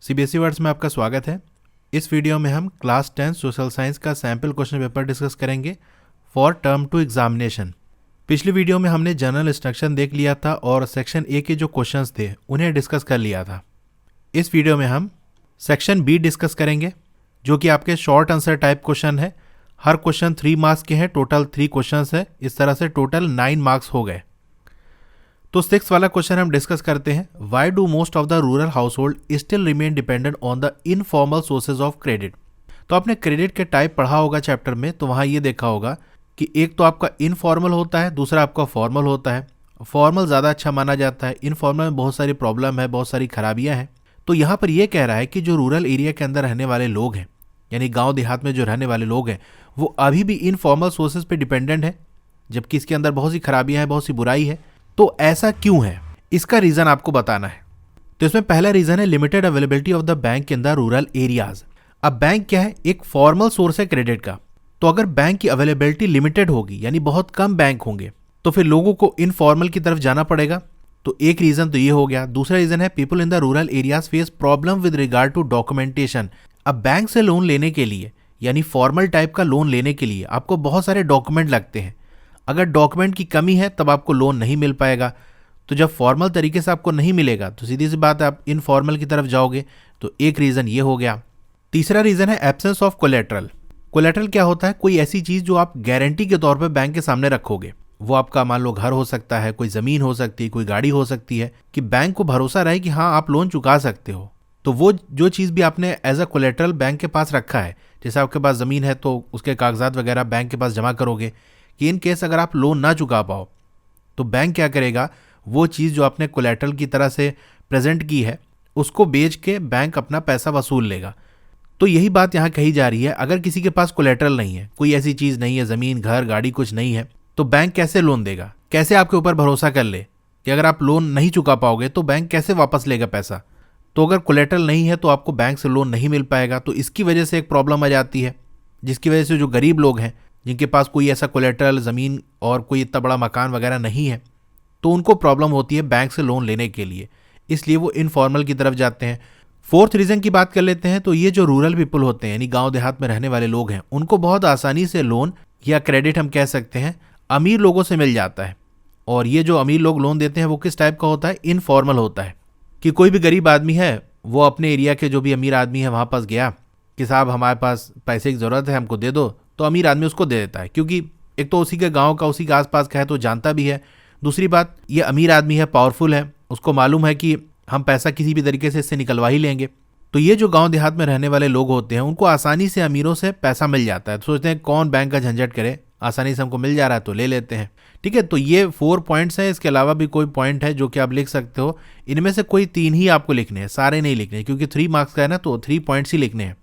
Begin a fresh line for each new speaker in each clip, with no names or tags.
CBSE words में आपका स्वागत है। इस वीडियो में हम क्लास 10 सोशल साइंस का सैम्पल क्वेश्चन पेपर डिस्कस करेंगे फॉर टर्म 2 एग्जामिनेशन। पिछली वीडियो में हमने जनरल इंस्ट्रक्शन देख लिया था और सेक्शन ए के जो क्वेश्चंस थे उन्हें डिस्कस कर लिया था। इस वीडियो में हम सेक्शन बी डिस्कस करेंगे जो कि आपके शॉर्ट आंसर टाइप क्वेश्चन है। हर क्वेश्चन 3 मार्क्स के हैं, टोटल 3 क्वेश्चन है। इस तरह से टोटल 9 मार्क्स हो गए। तो 6 वाला क्वेश्चन हम डिस्कस करते हैं। Why do most of the rural house hold still remain dependent on the informal sources of credit. तो आपने क्रेडिट के टाइप पढ़ा होगा चैप्टर में, तो वहाँ ये देखा होगा कि एक तो आपका इनफॉर्मल होता है, दूसरा आपका फॉर्मल होता है। फॉर्मल ज़्यादा अच्छा माना जाता है, इनफॉर्मल में बहुत सारी प्रॉब्लम है, बहुत सारी खराबियाँ हैं। तो यहाँ पर यह कह रहा है कि जो रूरल एरिया के अंदर रहने वाले लोग हैं, यानी गाँव देहात में जो रहने वाले लोग हैं, वो अभी भी इनफॉर्मल सोर्सेज पर डिपेंडेंट है, जबकि इसके अंदर बहुत सी खराबियाँ हैं, बहुत सी बुराई है। तो ऐसा क्यों है, इसका रीजन आपको बताना है। तो इसमें पहला रीजन है limited availability of the bank in the rural areas. अब बैंक क्या है, एक फॉर्मल सोर्स है क्रेडिट का। तो अगर बैंक की अवेलेबिलिटी लिमिटेड होगी, यानी बहुत कम बैंक होंगे, तो फिर लोगों को इनफॉर्मल की तरफ जाना पड़ेगा। तो एक रीजन तो ये हो गया। दूसरा रीजन है people in the rural areas face problem with regard to documentation. अब बैंक से लोन लेने के लिए, यानी फॉर्मल टाइप का लोन लेने के लिए आपको बहुत सारे डॉक्यूमेंट लगते हैं। अगर डॉक्यूमेंट की कमी है तब आपको लोन नहीं मिल पाएगा। तो जब फॉर्मल तरीके से आपको नहीं मिलेगा तो सीधी सी बात है आप इनफॉर्मल की तरफ जाओगे। तो एक रीज़न ये हो गया। तीसरा रीज़न है एब्सेंस ऑफ कोलेट्रल। कोलेट्रल क्या होता है, कोई ऐसी चीज़ जो आप गारंटी के तौर पर बैंक के सामने रखोगे। वो आपका मान लो घर हो सकता है, कोई ज़मीन हो सकती है, कोई गाड़ी हो सकती है, कि बैंक को भरोसा रहे कि हाँ आप लोन चुका सकते हो। तो वो जो चीज़ भी आपने एज अ कोलेट्रल बैंक के पास रखा है, जैसे आपके पास ज़मीन है तो उसके कागजात वगैरह बैंक के पास जमा करोगे कि इन केस अगर आप लोन ना चुका पाओ तो बैंक क्या करेगा, वो चीज़ जो आपने कोलेट्रल की तरह से प्रेजेंट की है उसको बेच के बैंक अपना पैसा वसूल लेगा। तो यही बात यहाँ कही जा रही है। अगर किसी के पास कोलेट्रल नहीं है, कोई ऐसी चीज़ नहीं है, ज़मीन घर गाड़ी कुछ नहीं है, तो बैंक कैसे लोन देगा, कैसे आपके ऊपर भरोसा कर ले कि अगर आप लोन नहीं चुका पाओगे तो बैंक कैसे वापस लेगा पैसा। तो अगर कोलेट्रल नहीं है तो आपको बैंक से लोन नहीं मिल पाएगा। तो इसकी वजह से एक प्रॉब्लम आ जाती है, जिसकी वजह से जो गरीब लोग हैं जिनके पास कोई ऐसा कोलेट्रल ज़मीन और कोई इतना बड़ा मकान वगैरह नहीं है, तो उनको प्रॉब्लम होती है बैंक से लोन लेने के लिए, इसलिए वो इनफॉर्मल की तरफ जाते हैं। फोर्थ रीज़न की बात कर लेते हैं। तो ये जो रूरल पीपल होते हैं, यानी गांव देहात में रहने वाले लोग हैं, उनको बहुत आसानी से लोन या क्रेडिट हम कह सकते हैं अमीर लोगों से मिल जाता है। और ये जो अमीर लोग लोन देते हैं वो किस टाइप का होता है, इनफॉर्मल होता है। कि कोई भी गरीब आदमी है वो अपने एरिया के जो भी अमीर आदमी है वहाँ पास गया कि साहब हमारे पास पैसे की ज़रूरत है, हमको दे दो, तो अमीर आदमी उसको दे देता है, क्योंकि एक तो उसी के गांव का, उसी के आसपास का है तो जानता भी है। दूसरी बात, ये अमीर आदमी है, पावरफुल है, उसको मालूम है कि हम पैसा किसी भी तरीके से इससे निकलवा ही लेंगे। तो ये जो गांव देहात में रहने वाले लोग होते हैं उनको आसानी से अमीरों से पैसा मिल जाता है। तो सोचते हैं कौन बैंक का झंझट करे, आसानी से हमको मिल जा रहा है तो ले लेते हैं। ठीक है, तो ये 4 पॉइंट्स हैं। इसके अलावा भी कोई पॉइंट है जो कि आप लिख सकते हो। इनमें से कोई 3 ही आपको लिखने हैं, सारे नहीं लिखने, क्योंकि 3 मार्क्स का है ना, तो 3 पॉइंट्स ही लिखने हैं।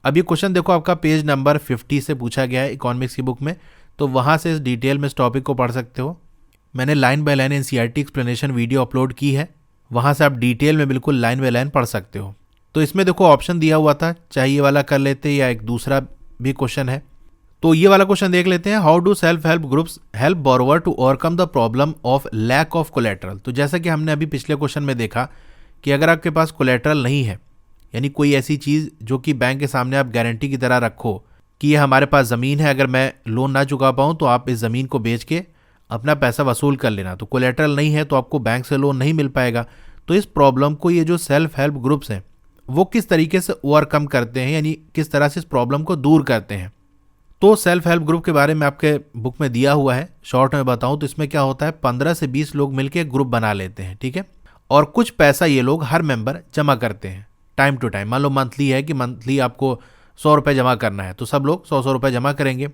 अब ये क्वेश्चन देखो, आपका पेज नंबर 50 से पूछा गया है इकोनॉमिक्स की बुक में, तो वहाँ से इस डिटेल में इस टॉपिक को पढ़ सकते हो। मैंने line by line NCERT explanation video upload की है, वहाँ से आप डिटेल में बिल्कुल लाइन बाय लाइन पढ़ सकते हो। तो इसमें देखो ऑप्शन दिया हुआ था, चाहे ये वाला कर लेते या एक दूसरा भी क्वेश्चन है। तो ये वाला क्वेश्चन देख लेते हैं। How do self help groups help borrower to overcome the problem of lack of collateral. तो जैसा कि हमने अभी पिछले क्वेश्चन में देखा कि अगर आपके पास कोलेट्रल नहीं है, यानी कोई ऐसी चीज़ जो कि बैंक के सामने आप गारंटी की तरह रखो कि ये हमारे पास ज़मीन है, अगर मैं लोन ना चुका पाऊँ तो आप इस ज़मीन को बेच के अपना पैसा वसूल कर लेना। तो कोलेट्रल नहीं है तो आपको बैंक से लोन नहीं मिल पाएगा। तो इस प्रॉब्लम को ये जो सेल्फ हेल्प ग्रुप्स हैं वो किस तरीके से ओवरकम करते हैं, यानी किस तरह से इस प्रॉब्लम को दूर करते हैं। तो सेल्फ हेल्प ग्रुप के बारे में आपके बुक में दिया हुआ है। शॉर्ट में बताऊं तो इसमें क्या होता है, 15 से 20 लोग मिलकर ग्रुप बना लेते हैं। ठीक है, और कुछ पैसा ये लोग हर मेंबर जमा करते हैं टाइम टू टाइम। मान लो मंथली है कि मंथली आपको 100 रुपये जमा करना है, तो सब लोग 100 रुपये जमा करेंगे।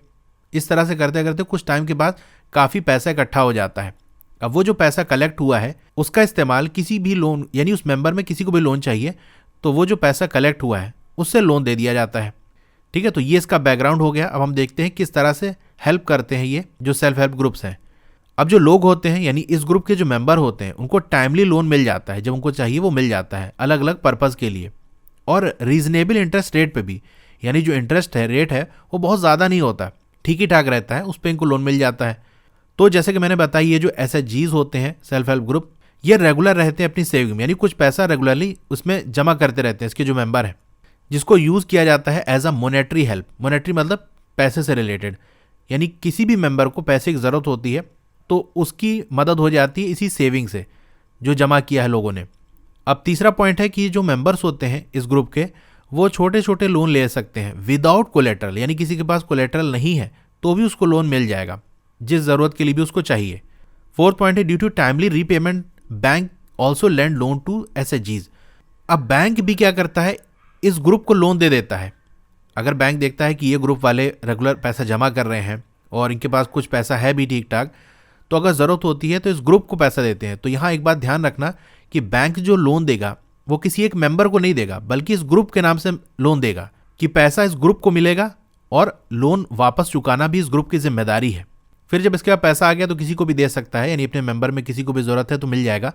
इस तरह से करते करते कुछ टाइम के बाद काफ़ी पैसा इकट्ठा हो जाता है। अब वो जो पैसा कलेक्ट हुआ है उसका इस्तेमाल किसी भी लोन, यानी उस मेंबर में किसी को भी लोन चाहिए तो वो जो पैसा कलेक्ट हुआ है उससे लोन दे दिया जाता है। ठीक है, तो ये इसका बैकग्राउंड हो गया। अब हम देखते हैं किस तरह से हेल्प करते हैं ये जो सेल्फ हेल्प ग्रुप्स हैं। अब जो लोग होते हैं, यानी इस ग्रुप के जो मेंबर होते हैं, उनको टाइमली लोन मिल जाता है, जब उनको चाहिए वो मिल जाता है अलग अलग पर्पज़ के लिए, और रीजनेबल इंटरेस्ट रेट पे भी। यानी जो इंटरेस्ट है, रेट है, वो बहुत ज़्यादा नहीं होता, ठीक ही ठाक रहता है, उस पर इनको लोन मिल जाता है। तो जैसे कि मैंने बताया, ये जो SHGs होते हैं सेल्फ हेल्प ग्रुप, ये रेगुलर रहते हैं अपनी सेविंग में, यानी कुछ पैसा रेगुलरली उसमें जमा करते रहते हैं इसके जो मेंबर हैं, जिसको यूज़ किया जाता है as a monetary help. Monetary मतलब पैसे से रिलेटेड, यानी किसी भी मेंबर को पैसे की ज़रूरत होती है तो उसकी मदद हो जाती है इसी सेविंग से जो जमा किया है लोगों ने। अब तीसरा पॉइंट है कि जो मेंबर्स होते हैं इस ग्रुप के, वो छोटे छोटे लोन ले सकते हैं विदाउट कोलेटरल, यानी किसी के पास कोलेटरल नहीं है तो भी उसको लोन मिल जाएगा जिस ज़रूरत के लिए भी उसको चाहिए। फोर्थ पॉइंट है due to timely repayment bank also lend loan to एसएचजीज। अब बैंक भी क्या करता है, इस ग्रुप को लोन दे देता है। अगर बैंक देखता है कि ये ग्रुप वाले रेगुलर पैसा जमा कर रहे हैं और इनके पास कुछ पैसा है भी ठीक ठाक, तो अगर ज़रूरत होती है तो इस ग्रुप को पैसा देते हैं। तो यहाँ एक बात ध्यान रखना कि बैंक जो लोन देगा वो किसी एक मेंबर को नहीं देगा, बल्कि इस ग्रुप के नाम से लोन देगा कि पैसा इस ग्रुप को मिलेगा और लोन वापस चुकाना भी इस ग्रुप की जिम्मेदारी है। फिर जब इसके बाद पैसा आ गया तो किसी को भी दे सकता है, यानी अपने मेंबर में किसी को भी ज़रूरत है तो मिल जाएगा।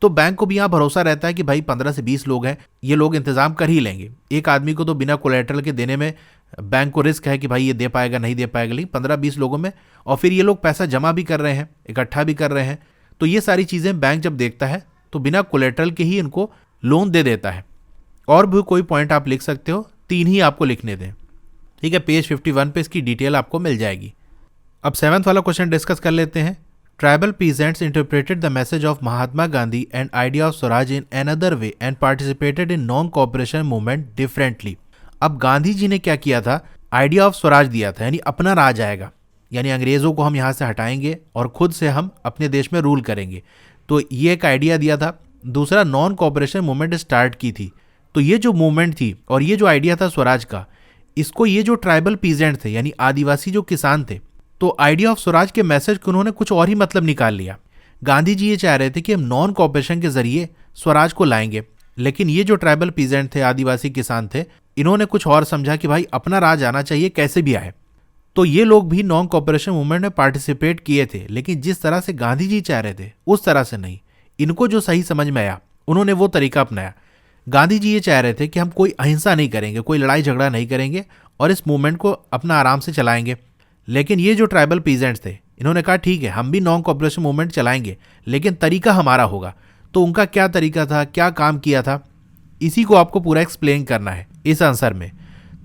तो बैंक को भी यहाँ भरोसा रहता है कि भाई 15 से 20 लोग हैं, ये लोग इंतजाम कर ही लेंगे। एक आदमी को तो बिना कोलेटरल के देने में बैंक को रिस्क है कि भाई ये दे पाएगा नहीं दे पाएगा, लेकिन 15-20 लोगों में, और फिर ये लोग पैसा जमा भी कर रहे हैं, इकट्ठा भी कर रहे हैं, तो ये सारी चीज़ें बैंक जब देखता है तो बिना कोलेटरल के ही इनको लोन दे देता है। और भी कोई पॉइंट आप लिख सकते हो, 3 ही आपको लिखने दें, ठीक है। पेज 51 पे इसकी डिटेल आपको मिल जाएगी। अब 7th वाला क्वेश्चन डिस्कस कर लेते हैं। Tribal peasants interpreted the message of Mahatma Gandhi and idea of Swaraj in another way and participated in non cooperation movement differently. अब गांधी जी ने क्या किया था, आइडिया ऑफ स्वराज दिया था, यानी अपना राज आएगा, यानी अंग्रेजों को हम यहाँ से हटाएंगे और खुद से हम अपने देश में रूल करेंगे, तो ये एक आइडिया दिया था। दूसरा, नॉन कोऑपरेशन मूवमेंट स्टार्ट की थी। तो ये जो मूवमेंट थी और ये जो आइडिया था स्वराज का, इसको ये जो ट्राइबल पीजेंट थे यानी आदिवासी जो किसान थे, तो आइडिया ऑफ स्वराज के मैसेज को उन्होंने कुछ और ही मतलब निकाल लिया। गांधी जी ये चाह रहे थे कि हम नॉन कोऑपरेशन के जरिए स्वराज को लाएंगे, लेकिन ये जो ट्राइबल पीजेंट थे, आदिवासी किसान थे, इन्होंने कुछ और समझा कि भाई अपना राज आना चाहिए कैसे भी आए। तो ये लोग भी नॉन कोऑपरेशन मूवमेंट में पार्टिसिपेट किए थे, लेकिन जिस तरह से गांधी जी चाह रहे थे उस तरह से नहीं। इनको जो सही समझ में आया उन्होंने वो तरीका अपनाया। गांधी जी ये चाह रहे थे कि हम कोई अहिंसा नहीं करेंगे, कोई लड़ाई झगड़ा नहीं करेंगे और इस मूवमेंट को अपना आराम से चलाएंगे। लेकिन ये जो ट्राइबल पीजेंट्स थे, इन्होंने कहा ठीक है हम भी नॉन कोऑपरेशन मूवमेंट चलाएंगे, लेकिन तरीका हमारा होगा। तो उनका क्या तरीका था, क्या काम किया था, इसी को आपको पूरा एक्सप्लेन करना है इस आंसर में।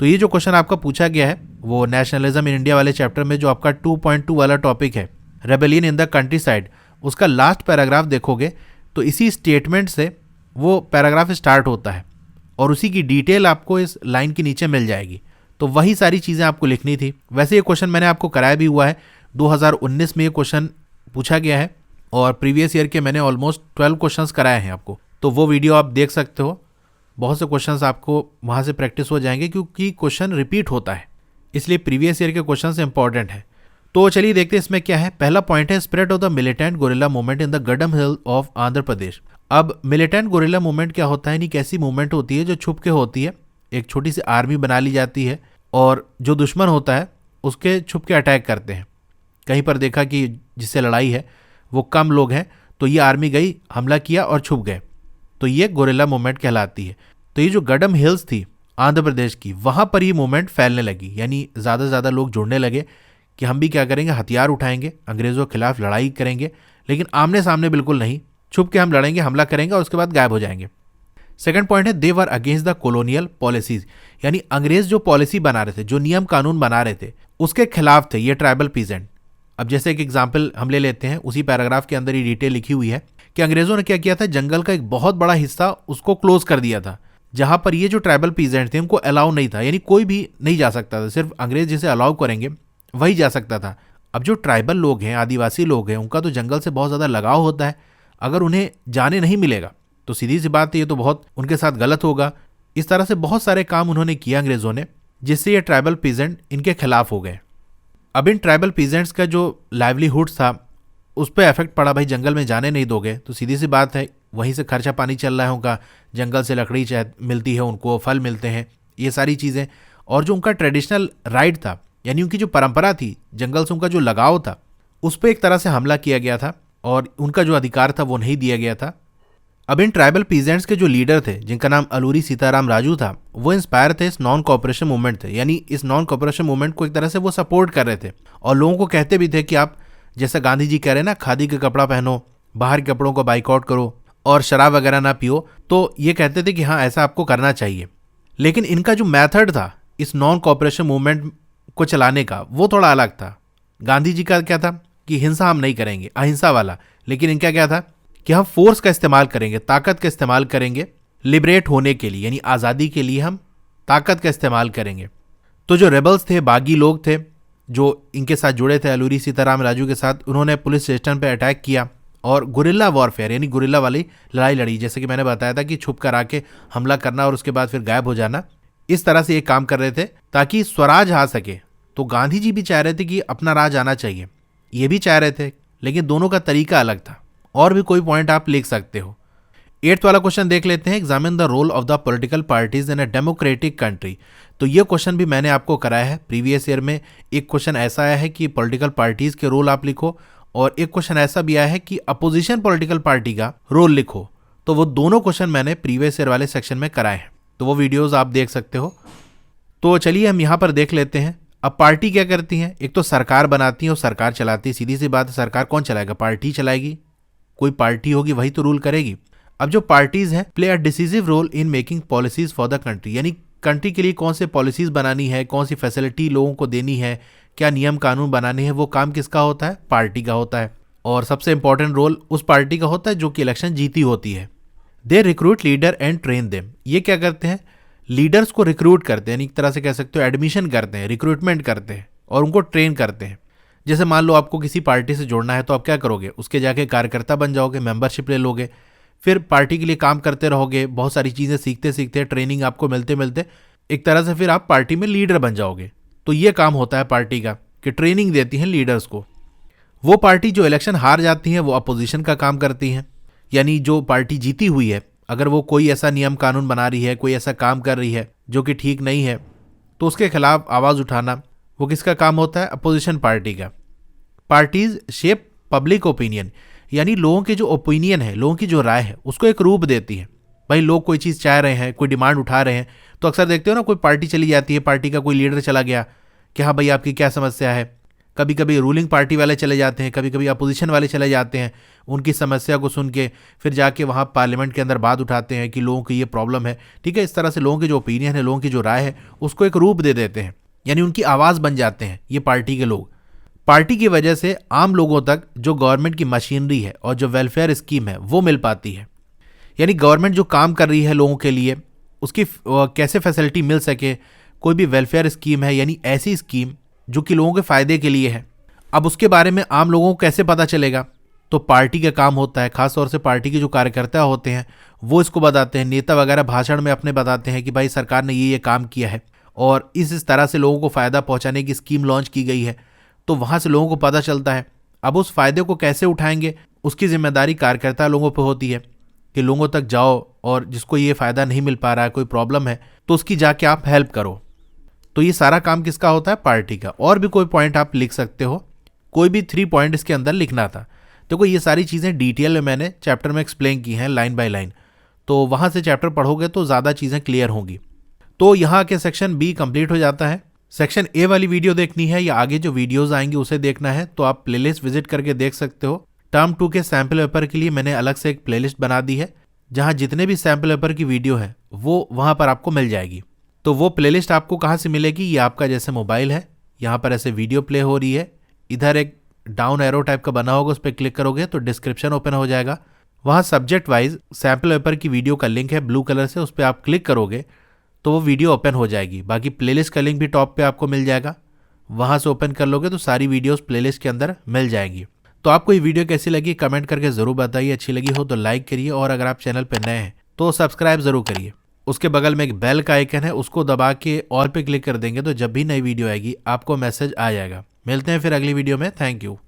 तो ये जो क्वेश्चन आपका पूछा गया है वो नेशनलिज्म इन इंडिया वाले चैप्टर में जो आपका 2.2 वाला टॉपिक है, rebellion in the country side, उसका लास्ट पैराग्राफ देखोगे तो इसी स्टेटमेंट से वो पैराग्राफ स्टार्ट होता है और उसी की डिटेल आपको इस लाइन के नीचे मिल जाएगी। तो वही सारी चीज़ें आपको लिखनी थी। वैसे ये क्वेश्चन मैंने आपको कराया भी हुआ है, 2019 में ये क्वेश्चन पूछा गया है और प्रीवियस ईयर के मैंने ऑलमोस्ट 12 क्वेश्चंस कराए हैं आपको, तो वो वीडियो आप देख सकते हो। बहुत से क्वेश्चंस आपको वहाँ से प्रैक्टिस हो जाएंगे क्योंकि क्वेश्चन रिपीट होता है, इसलिए प्रीवियस ईयर के क्वेश्चंस इंपॉर्टेंट है। तो चलिए देखते हैं इसमें क्या है। पहला पॉइंट है spread of the militant guerrilla movement in the Gudem hill of Andhra Pradesh. अब मिलिटेंट गोरिल्ला मूवमेंट क्या होता है, यानी कैसी मूवमेंट होती है जो छुप के होती है, एक छोटी सी आर्मी बना ली जाती है और जो दुश्मन होता है उसके छुप के अटैक करते हैं। कहीं पर देखा कि जिससे लड़ाई है वो कम लोग हैं, तो ये आर्मी गई, हमला किया और छुप गए, तो ये गोरिल्ला मूवमेंट कहलाती है। तो ये जो गडम हिल्स थी आंध्र प्रदेश की, वहाँ पर ये मूवमेंट फैलने लगी, यानी ज़्यादा से ज़्यादा लोग जुड़ने लगे कि हम भी क्या करेंगे, हथियार उठाएंगे, अंग्रेज़ों के खिलाफ लड़ाई करेंगे, लेकिन आमने सामने बिल्कुल नहीं, छुप के हम लड़ेंगे, हमला करेंगे और उसके बाद गायब हो जाएंगे। सेकंड पॉइंट है they were against the colonial policies, यानी अंग्रेज जो पॉलिसी बना रहे थे, जो नियम कानून बना रहे थे, उसके खिलाफ थे ये ट्राइबल पीजेंट। अब जैसे एक एग्जाम्पल हम ले लेते हैं, उसी पैराग्राफ के अंदर ही डिटेल लिखी हुई है कि अंग्रेजों ने क्या किया था, जंगल का एक बहुत बड़ा हिस्सा उसको क्लोज कर दिया था, जहां पर ये जो ट्राइबल पीजेंट थे उनको अलाउ नहीं था, यानी कोई भी नहीं जा सकता था, सिर्फ अंग्रेज जिसे अलाउ करेंगे वही जा सकता था। अब जो ट्राइबल लोग हैं, आदिवासी लोग हैं, उनका तो जंगल से बहुत ज़्यादा लगाव होता है, अगर उन्हें जाने नहीं मिलेगा तो सीधी सी बात है ये तो बहुत उनके साथ गलत होगा। इस तरह से बहुत सारे काम उन्होंने किया अंग्रेज़ों ने, जिससे ये ट्राइबल पीजेंट इनके खिलाफ हो गए। अब इन ट्राइबल पीजेंट्स का जो लाइवलीहुड था उस पर इफेक्ट पड़ा, भाई जंगल में जाने नहीं दोगे तो सीधी सी बात है वहीं से खर्चा पानी चल रहा है उनका, जंगल से लकड़ी मिलती है उनको, फल मिलते हैं, ये सारी चीज़ें। और जो उनका ट्रेडिशनल राइट था, यानी उनकी जो परंपरा थी, जंगल से उनका जो लगाव था, उस पर एक तरह से हमला किया गया था और उनका जो अधिकार था वो नहीं दिया गया था। अब इन ट्राइबल पीजेंट्स के जो लीडर थे, जिनका नाम अलूरी सीताराम राजू था, वो इंस्पायर थे इस नॉन कोऑपरेशन मूवमेंट थे, यानी इस नॉन कोऑपरेशन मूवमेंट को एक तरह से वो सपोर्ट कर रहे थे और लोगों को कहते भी थे कि आप जैसा गांधी जी कह रहे हैं ना, खादी का कपड़ा पहनो, बाहर के कपड़ों को बाइकआउट करो और शराब वगैरह ना पियो, तो ये कहते थे कि हाँ ऐसा आपको करना चाहिए। लेकिन इनका जो मेथड था इस नॉन कॉपरेशन मूवमेंट को चलाने का वो थोड़ा अलग था। गांधी जी का क्या था कि हिंसा हम नहीं करेंगे, अहिंसा वाला, लेकिन इनका क्या था कि हम फोर्स का इस्तेमाल करेंगे, ताकत का इस्तेमाल करेंगे लिबरेट होने के लिए, यानी आज़ादी के लिए हम ताकत का इस्तेमाल करेंगे। तो जो रेबल्स थे, बागी लोग थे जो इनके साथ जुड़े थे अलूरी सीताराम राजू के साथ, उन्होंने पुलिस स्टेशन पर अटैक किया और गुरिल्ला वॉरफेयर यानी गुरिल्ला वाली लड़ाई लड़ी। जैसे कि मैंने बताया था कि छुप कर आके हमला करना और उसके बाद फिर गायब हो जाना, इस तरह से ये काम कर रहे थे ताकि स्वराज आ सके। तो गांधी जी भी चाह रहे थे कि अपना राज आना चाहिए, ये भी चाह रहे थे, लेकिन दोनों का तरीका अलग था। और भी कोई पॉइंट आप लिख सकते हो। 8th वाला क्वेश्चन देख लेते हैं। Examine the role of the political parties in a democratic country. तो ये क्वेश्चन भी मैंने आपको कराया है प्रीवियस ईयर में। एक क्वेश्चन ऐसा आया है कि पॉलिटिकल पार्टीज के रोल आप लिखो, और एक क्वेश्चन ऐसा भी आया है कि अपोजिशन पॉलिटिकल पार्टी का रोल लिखो। तो वो दोनों क्वेश्चन मैंने प्रीवियस ईयर वाले सेक्शन में कराए हैं, तो वो वीडियोस आप देख सकते हो। तो चलिए हम यहाँ पर देख लेते हैं। अब पार्टी क्या करती है, एक तो सरकार बनाती है और सरकार चलाती है। सीधी सी बात है, सरकार कौन चलाएगा, पार्टी चलाएगी। कोई पार्टी होगी वही तो रूल करेगी। अब जो पार्टीज हैं play a decisive role in making policies for the country, यानी कंट्री के लिए कौन से पॉलिसीज बनानी है, कौन सी फैसिलिटी लोगों को देनी है, क्या नियम कानून बनाने हैं, वो काम किसका होता है, पार्टी का होता है। और सबसे इंपॉर्टेंट रोल उस पार्टी का होता है जो कि इलेक्शन जीती होती है। They recruit leader and train them. ये क्या करते हैं, लीडर्स को रिक्रूट करते हैं, यानी एक तरह से कह सकते हो एडमिशन करते हैं, रिक्रूटमेंट करते हैं और उनको ट्रेन करते हैं। जैसे मान लो आपको किसी पार्टी से जोड़ना है तो आप क्या करोगे, उसके जाके कार्यकर्ता बन जाओगे, मेंबरशिप ले लोगे, फिर पार्टी के लिए काम करते रहोगे, बहुत सारी चीज़ें सीखते सीखते, ट्रेनिंग आपको मिलते मिलते एक तरह से फिर आप पार्टी में लीडर बन जाओगे। तो ये काम होता है पार्टी का कि ट्रेनिंग देती हैं लीडर्स को। वो पार्टी जो इलेक्शन हार जाती है वो अपोजिशन का काम करती हैं, यानी जो पार्टी जीती हुई है अगर वो कोई ऐसा नियम कानून बना रही है, कोई ऐसा काम कर रही है जो कि ठीक नहीं है, तो उसके खिलाफ आवाज़ उठाना वो किसका काम होता है, अपोजिशन पार्टी का। पार्टीज शेप पब्लिक ओपिनियन, यानी लोगों के जो ओपिनियन है, लोगों की जो राय है उसको एक रूप देती है। भाई लोग कोई चीज़ चाह रहे हैं, कोई डिमांड उठा रहे हैं, तो अक्सर देखते हो ना कोई पार्टी चली जाती है, पार्टी का कोई लीडर चला गया कि हाँ भाई आपकी क्या समस्या है। कभी कभी रूलिंग पार्टी वाले चले जाते हैं, कभी कभी अपोजिशन वाले चले जाते हैं, उनकी समस्या को सुन के फिर जाके वहाँ पार्लियामेंट के अंदर बात उठाते हैं कि लोगों की ये प्रॉब्लम है। ठीक है, इस तरह से लोगों की जो ओपिनियन है, लोगों की जो राय है उसको एक रूप दे देते हैं, यानी उनकी आवाज़ बन जाते हैं ये पार्टी के लोग। पार्टी की वजह से आम लोगों तक जो गवर्नमेंट की मशीनरी है और जो वेलफेयर स्कीम है वो मिल पाती है। यानी गवर्नमेंट जो काम कर रही है लोगों के लिए उसकी कैसे फैसिलिटी मिल सके, कोई भी वेलफेयर स्कीम है यानी ऐसी स्कीम जो कि लोगों के फ़ायदे के लिए है, अब उसके बारे में आम लोगों को कैसे पता चलेगा, तो पार्टी का काम होता है। खासतौर से पार्टी के जो कार्यकर्ता होते हैं वो इसको बताते हैं, नेता वगैरह भाषण में अपने बताते हैं कि भाई सरकार ने ये काम किया है और इस तरह से लोगों को फ़ायदा पहुंचाने की स्कीम लॉन्च की गई है, तो वहाँ से लोगों को पता चलता है। अब उस फ़ायदे को कैसे उठाएंगे उसकी जिम्मेदारी कार्यकर्ता लोगों पर होती है कि लोगों तक जाओ और जिसको ये फ़ायदा नहीं मिल पा रहा है, कोई प्रॉब्लम है, तो उसकी जाके आप हेल्प करो। तो ये सारा काम किसका होता है, पार्टी का। और भी कोई पॉइंट आप लिख सकते हो, कोई भी 3 पॉइंट इसके अंदर लिखना था। देखो ये सारी चीज़ें डिटेल में मैंने चैप्टर में एक्सप्लेन की हैं लाइन बाय लाइन, तो वहाँ से चैप्टर पढ़ोगे तो ज़्यादा चीज़ें क्लियर होंगी। तो यहाँ के सेक्शन बी कंप्लीट हो जाता है। सेक्शन ए वाली वीडियो देखनी है या आगे जो वीडियोज़ आएंगी उसे देखना है तो आप प्लेलिस्ट विजिट करके देख सकते हो। टर्म 2 के सैम्पल पेपर के लिए मैंने अलग से एक प्लेलिस्ट बना दी है जहाँ जितने भी सैम्पल पेपर की वीडियो है वो वहाँ पर आपको मिल जाएगी। तो वो प्लेलिस्ट आपको कहाँ से मिलेगी, ये आपका जैसे मोबाइल है, यहाँ पर ऐसे वीडियो प्ले हो रही है, इधर एक डाउन एरो टाइप का बना होगा, उस पर क्लिक करोगे तो डिस्क्रिप्शन ओपन हो जाएगा। वहाँ सब्जेक्ट वाइज सैम्पल पेपर की वीडियो का लिंक है ब्लू कलर से, उस पर आप क्लिक करोगे तो वो वीडियो ओपन हो जाएगी। बाकी प्लेलिस्ट का लिंक भी टॉप पे आपको मिल जाएगा, वहाँ से ओपन कर लोगे तो सारी वीडियोस प्लेलिस्ट के अंदर मिल जाएंगी। तो आपको ये वीडियो कैसी लगी कमेंट करके ज़रूर बताइए, अच्छी लगी हो तो लाइक करिए और अगर आप चैनल पर नए हैं तो सब्सक्राइब ज़रूर करिए। उसके बगल में एक बेल का आइकन है, उसको दबा के ऑल पे क्लिक कर देंगे तो जब भी नई वीडियो आएगी आपको मैसेज आ जाएगा। मिलते हैं फिर अगली वीडियो में, थैंक यू।